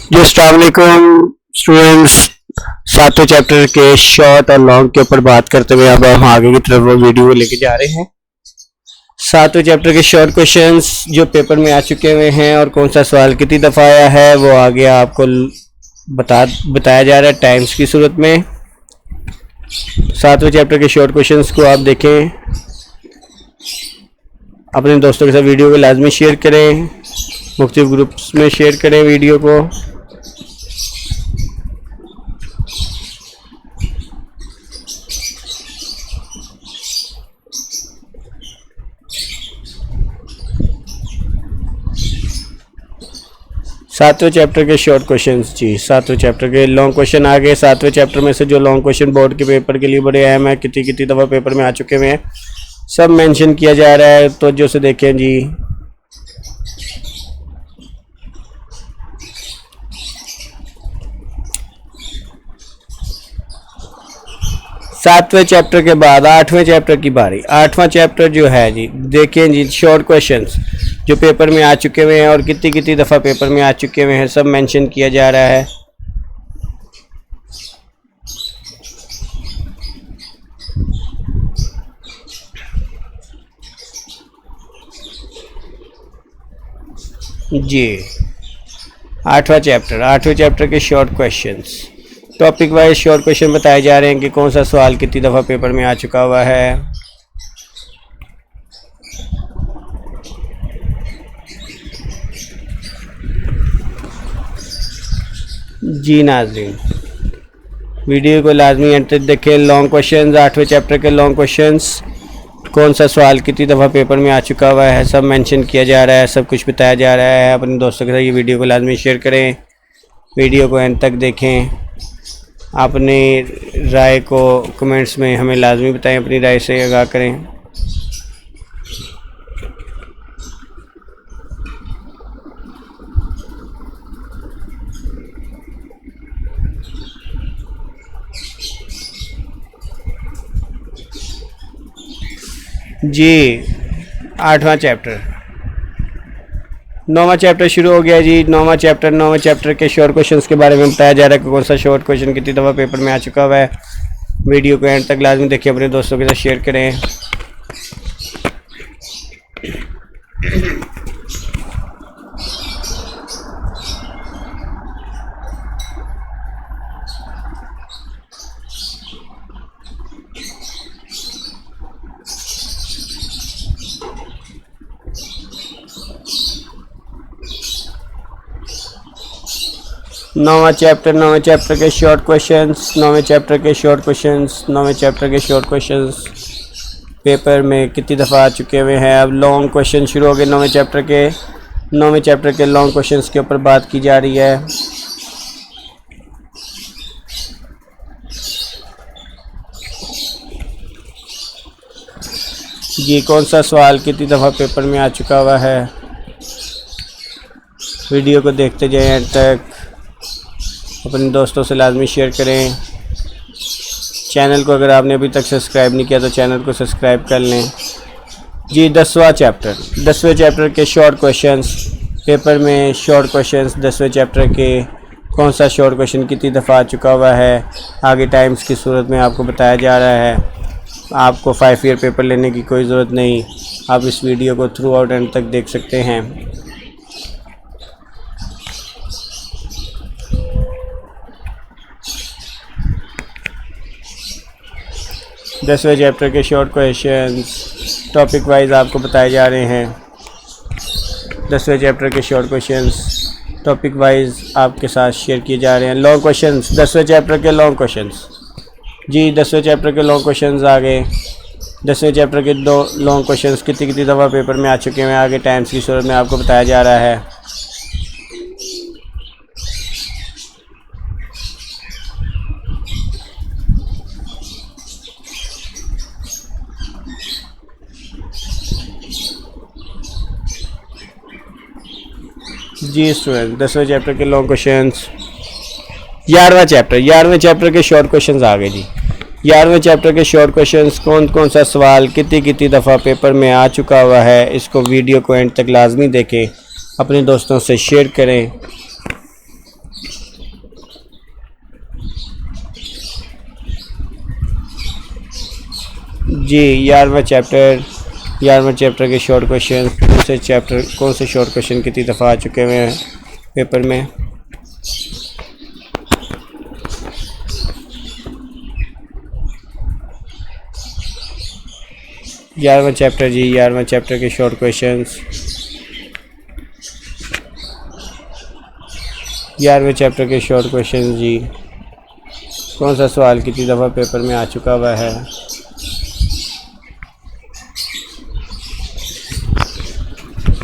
जी अस्सलाम वालेकुम स्टूडेंट्स। सातवें चैप्टर के शॉर्ट और लॉन्ग के ऊपर बात करते हुए अब हम आगे की तरफ वो वीडियो लेके जा रहे हैं। सातवें चैप्टर के शॉर्ट क्वेश्चंस जो पेपर में आ चुके हुए हैं और कौन सा सवाल कितनी दफ़ा आया है वो आगे आपको बताया जा रहा है टाइम्स की सूरत में। सातवें चैप्टर के शॉर्ट क्वेश्चंस को आप देखें, अपने दोस्तों के साथ वीडियो को लाजमी शेयर करें, मुख्तलिफ ग्रुप्स में शेयर करें वीडियो को। सातवें चैप्टर के शॉर्ट क्वेश्चंस, जी सातवें चैप्टर के लॉन्ग क्वेश्चन आ गए। सातवें चैप्टर में से जो लॉन्ग क्वेश्चन बोर्ड के पेपर के लिए बड़े अहम है, कितनी दफ़ा पेपर में आ चुके हुए हैं, सब मेंशन किया जा रहा है, तो जो से देखें जी। सातवें चैप्टर के बाद आठवें चैप्टर की बारी। आठवां चैप्टर जो है जी, देखें जी शॉर्ट क्वेश्चंस जो पेपर में आ चुके हुए हैं और कितनी दफ़ा पेपर में आ चुके हुए हैं, सब मेंशन किया जा रहा है। जी आठवें चैप्टर के short questions, topic wise short question बताए जा रहे हैं कि कौन सा सवाल कितनी दफ़ा पेपर में आ चुका हुआ है। जी नाज़रीन, वीडियो को लाजमी एंड तक देखें। लॉन्ग क्वेश्चंस, आठवें चैप्टर के लॉन्ग क्वेश्चंस, कौन सा सवाल कितनी दफ़ा पेपर में आ चुका हुआ है, सब मेंशन किया जा रहा है, सब कुछ बताया जा रहा है। अपने दोस्तों के साथ ये वीडियो को लाजमी शेयर करें, वीडियो को एंड तक देखें। अपनी राय को कमेंट्स में हमें लाजमी बताएं, अपनी राय से आगाह करें। जी आठवां चैप्टर, नौवां चैप्टर शुरू हो गया जी। नौवां चैप्टर के शॉर्ट क्वेश्चंस के बारे में बताया जा रहा है कि कौन सा शॉर्ट क्वेश्चन कितनी दफ़ा पेपर में आ चुका हुआ है। वीडियो को एंड तक लाजमी देखिए, अपने दोस्तों के साथ शेयर करें। नौवां चैप्टर के शॉर्ट क्वेश्चंस पेपर में कितनी दफ़ा आ चुके हुए हैं। अब लॉन्ग क्वेश्चन शुरू हो गए नौवें चैप्टर के लॉन्ग क्वेश्चंस के ऊपर बात की जा रही है। ये कौन सा सवाल कितनी दफ़ा पेपर में आ चुका हुआ है, वीडियो को देखते जाएं एंड तक, अपने दोस्तों से लाजमी शेयर करें। चैनल को अगर आपने अभी तक सब्सक्राइब नहीं किया तो चैनल को सब्सक्राइब कर लें। जी 10वें चैप्टर के शॉर्ट क्वेश्चंस, पेपर में शॉर्ट क्वेश्चंस 10वें चैप्टर के, कौन सा शॉर्ट क्वेश्चन कितनी दफ़ा आ चुका हुआ है, आगे टाइम्स की सूरत में आपको बताया जा रहा है। आपको 5 ईयर पेपर लेने की कोई ज़रूरत नहीं, आप इस वीडियो को थ्रू आउट एंड तक देख सकते हैं। दसवें चैप्टर के शॉर्ट क्वेश्चंस टॉपिक वाइज आपको बताए जा रहे हैं। 10वें चैप्टर के शॉर्ट क्वेश्चंस टॉपिक वाइज आपके साथ शेयर किए जा रहे हैं। लॉन्ग क्वेश्चंस, 10वें चैप्टर के लॉन्ग क्वेश्चंस, जी 10वें चैप्टर के लॉन्ग क्वेश्चंस आ गए। 10वें चैप्टर के 2 लॉन्ग क्वेश्चंस कितनी दफ़ा पेपर में आ चुके हैं, आगे टाइम्स की सूरत में आपको बताया जा रहा है। जी स्टूडेंट, 10वें चैप्टर के लॉन्ग क्वेश्चंस। 11वें चैप्टर के शॉर्ट क्वेश्चंस आ गए जी। 11वें चैप्टर के शॉर्ट क्वेश्चंस, कौन सा सवाल कितनी दफ़ा पेपर में आ चुका हुआ है, इसको वीडियो को एंड तक लाजमी देखें, अपने दोस्तों से शेयर करें। जी 11वां चैप्टर के शॉर्ट क्वेश्चन, कौन से शॉर्ट क्वेश्चन कितनी दफ़ा आ चुके हुए हैं पेपर में। ग्यारहवां चैप्टर जी, 11वां चैप्टर के शॉर्ट क्वेश्चंस, 11वें चैप्टर के शॉर्ट क्वेश्चंस जी, कौन सा सवाल कितनी दफ़ा पेपर में आ चुका हुआ है।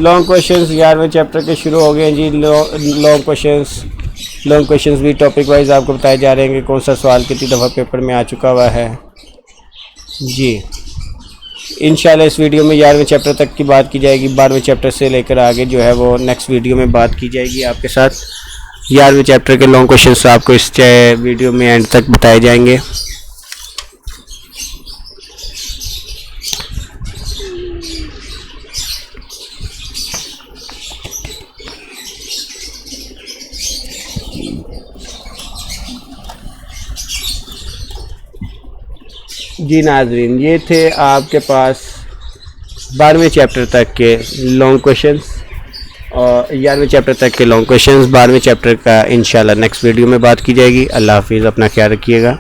लॉन्ग क्वेश्चंस 11वें चैप्टर के शुरू हो गए हैं जी। लॉन्ग क्वेश्चंस भी टॉपिक वाइज आपको बताए जा रहे हैं कि कौन सा सवाल कितनी दफ़ा पेपर में आ चुका हुआ है जी। इंशाल्लाह इस वीडियो में 11वें चैप्टर तक की बात की जाएगी, 12वें चैप्टर से लेकर आगे जो है वो नेक्स्ट वीडियो में बात की जाएगी आपके साथ। 11वें चैप्टर के लॉन्ग क्वेश्चंस आपको इस वीडियो में एंड तक बताए जाएंगे। जी नाजरीन, ये थे आपके पास 12वें चैप्टर तक के लॉन्ग क्वेश्चंस और 11वें चैप्टर तक के लॉन्ग क्वेश्चंस। 12वें चैप्टर का इंशाल्लाह नेक्स्ट वीडियो में बात की जाएगी। अल्लाह हाफिज़, अपना ख्याल रखिएगा।